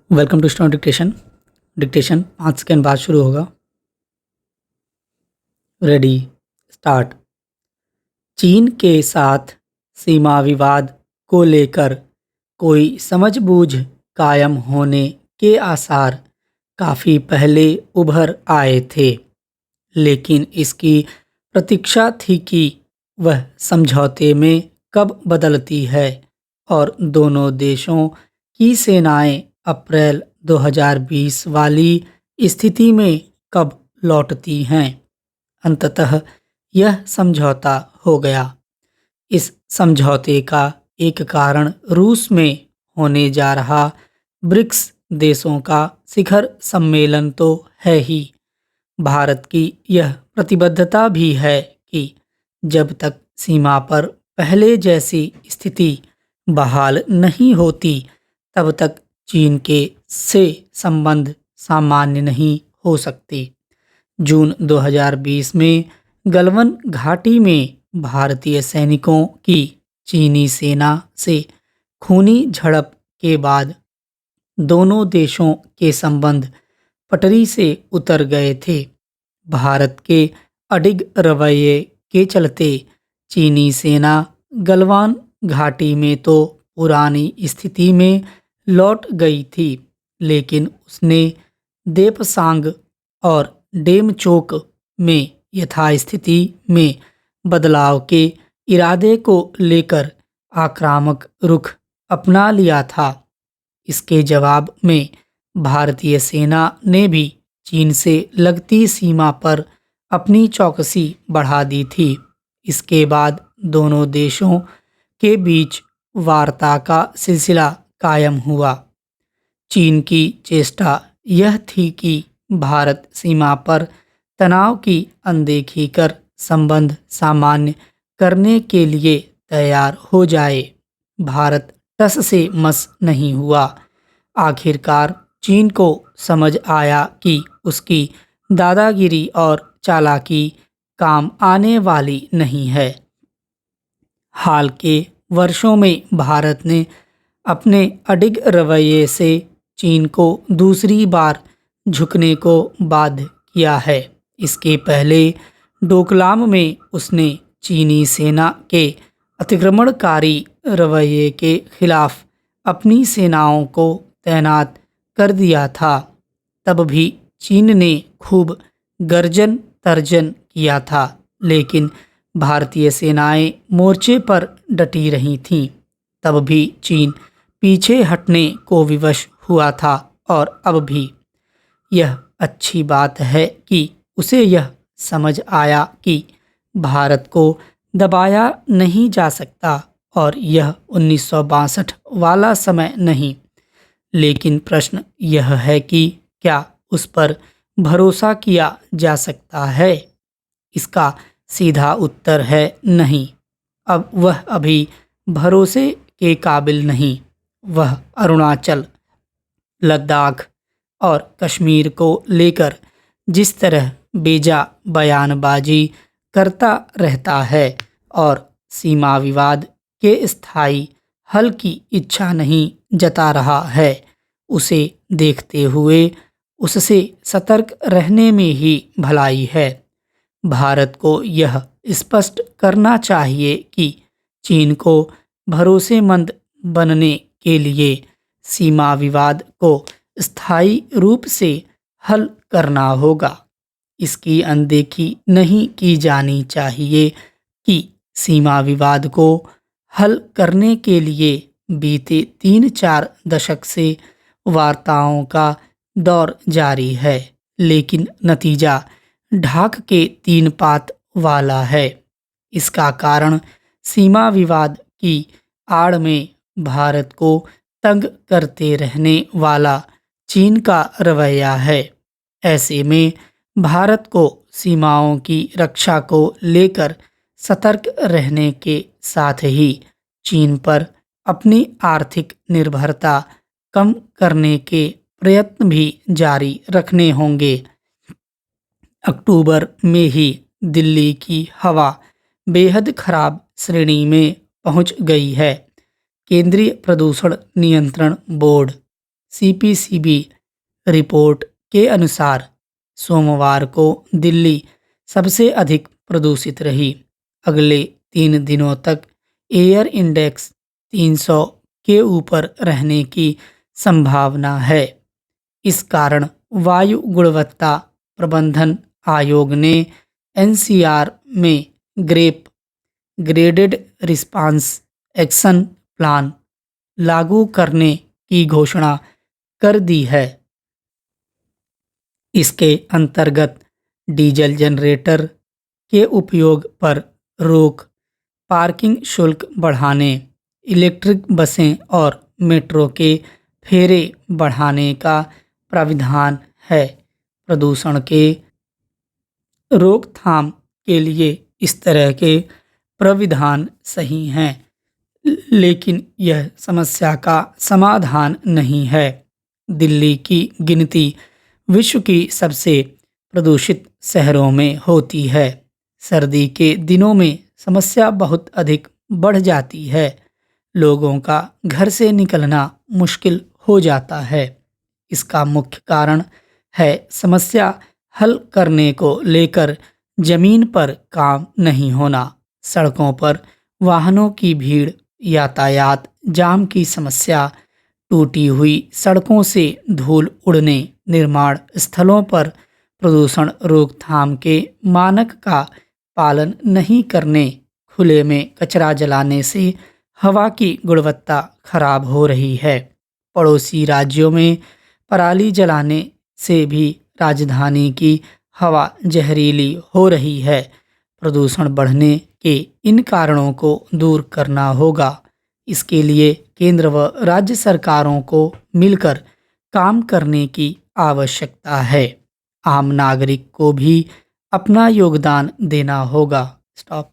Welcome to student dictation. Dictation 5 second बाद शुरू होगा। Ready, start. चीन के साथ सीमा विवाद को लेकर कोई समझबूझ कायम होने के आसार काफ़ी पहले उभर आए थे, लेकिन इसकी प्रतीक्षा थी कि वह समझौते में कब बदलती है और दोनों देशों की सेनाएं अप्रैल 2020 वाली स्थिति में कब लौटती हैं। अंततः यह समझौता हो गया। इस समझौते का एक कारण रूस में होने जा रहा ब्रिक्स देशों का शिखर सम्मेलन तो है ही, भारत की यह प्रतिबद्धता भी है कि जब तक सीमा पर पहले जैसी स्थिति बहाल नहीं होती, तब तक चीन के से संबंध सामान्य नहीं हो सकते। जून 2020 में गलवान घाटी में भारतीय सैनिकों की चीनी सेना से खूनी झड़प के बाद दोनों देशों के संबंध पटरी से उतर गए थे। भारत के अडिग रवैये के चलते चीनी सेना गलवान घाटी में तो पुरानी स्थिति में लौट गई थी, लेकिन उसने देपसांग और डेमचोक में यथास्थिति में बदलाव के इरादे को लेकर आक्रामक रुख अपना लिया था। इसके जवाब में भारतीय सेना ने भी चीन से लगती सीमा पर अपनी चौकसी बढ़ा दी थी। इसके बाद दोनों देशों के बीच वार्ता का सिलसिला कायम हुआ। चीन की चेष्टा यह थी कि भारत सीमा पर तनाव की अनदेखी कर संबंध सामान्य करने के लिए तैयार हो जाए। भारत टस से मस नहीं हुआ। आखिरकार चीन को समझ आया कि उसकी दादागिरी और चालाकी काम आने वाली नहीं है। हाल के वर्षों में भारत ने अपने अडिग रवैये से चीन को दूसरी बार झुकने को बाध्य किया है। इसके पहले डोकलाम में उसने चीनी सेना के अतिक्रमणकारी रवैये के खिलाफ अपनी सेनाओं को तैनात कर दिया था। तब भी चीन ने खूब गर्जन तर्जन किया था, लेकिन भारतीय सेनाएं मोर्चे पर डटी रही थीं। तब भी चीन पीछे हटने को विवश हुआ था और अब भी। यह अच्छी बात है कि उसे यह समझ आया कि भारत को दबाया नहीं जा सकता और यह 1962 वाला समय नहीं। लेकिन प्रश्न यह है कि क्या उस पर भरोसा किया जा सकता है? इसका सीधा उत्तर है नहीं। अब वह अभी भरोसे के काबिल नहीं। वह अरुणाचल, लद्दाख और कश्मीर को लेकर जिस तरह बेजा बयानबाजी करता रहता है और सीमा विवाद के स्थायी हल की इच्छा नहीं जता रहा है, उसे देखते हुए उससे सतर्क रहने में ही भलाई है। भारत को यह स्पष्ट करना चाहिए कि चीन को भरोसेमंद बनने के लिए सीमा विवाद को स्थायी रूप से हल करना होगा। इसकी अनदेखी नहीं की जानी चाहिए कि सीमा विवाद को हल करने के लिए बीते 3-4 दशक से वार्ताओं का दौर जारी है, लेकिन नतीजा ढाक के 3 पात वाला है। इसका कारण सीमा विवाद की आड़ में भारत को तंग करते रहने वाला चीन का रवैया है। ऐसे में भारत को सीमाओं की रक्षा को लेकर सतर्क रहने के साथ ही चीन पर अपनी आर्थिक निर्भरता कम करने के प्रयत्न भी जारी रखने होंगे। अक्टूबर में ही दिल्ली की हवा बेहद खराब श्रेणी में पहुंच गई है। केंद्रीय प्रदूषण नियंत्रण बोर्ड सीपीसीबी रिपोर्ट के अनुसार सोमवार को दिल्ली सबसे अधिक प्रदूषित रही। अगले 3 दिनों तक एयर इंडेक्स 300 के ऊपर रहने की संभावना है। इस कारण वायु गुणवत्ता प्रबंधन आयोग ने एनसीआर में ग्रेडेड रिस्पांस एक्शन प्लान लागू करने की घोषणा कर दी है। इसके अंतर्गत डीजल जनरेटर के उपयोग पर रोक, पार्किंग शुल्क बढ़ाने, इलेक्ट्रिक बसें और मेट्रो के फेरे बढ़ाने का प्राविधान है। प्रदूषण के रोकथाम के लिए इस तरह के प्राविधान सही हैं, लेकिन यह समस्या का समाधान नहीं है। दिल्ली की गिनती विश्व की सबसे प्रदूषित शहरों में होती है। सर्दी के दिनों में समस्या बहुत अधिक बढ़ जाती है। लोगों का घर से निकलना मुश्किल हो जाता है। इसका मुख्य कारण है समस्या हल करने को लेकर जमीन पर काम नहीं होना। सड़कों पर वाहनों की भीड़, यातायात जाम की समस्या, टूटी हुई सड़कों से धूल उड़ने, निर्माण स्थलों पर प्रदूषण रोकथाम के मानक का पालन नहीं करने, खुले में कचरा जलाने से हवा की गुणवत्ता खराब हो रही है। पड़ोसी राज्यों में पराली जलाने से भी राजधानी की हवा जहरीली हो रही है। प्रदूषण बढ़ने के इन कारणों को दूर करना होगा। इसके लिए केंद्र व राज्य सरकारों को मिलकर काम करने की आवश्यकता है। आम नागरिक को भी अपना योगदान देना होगा। स्टॉप।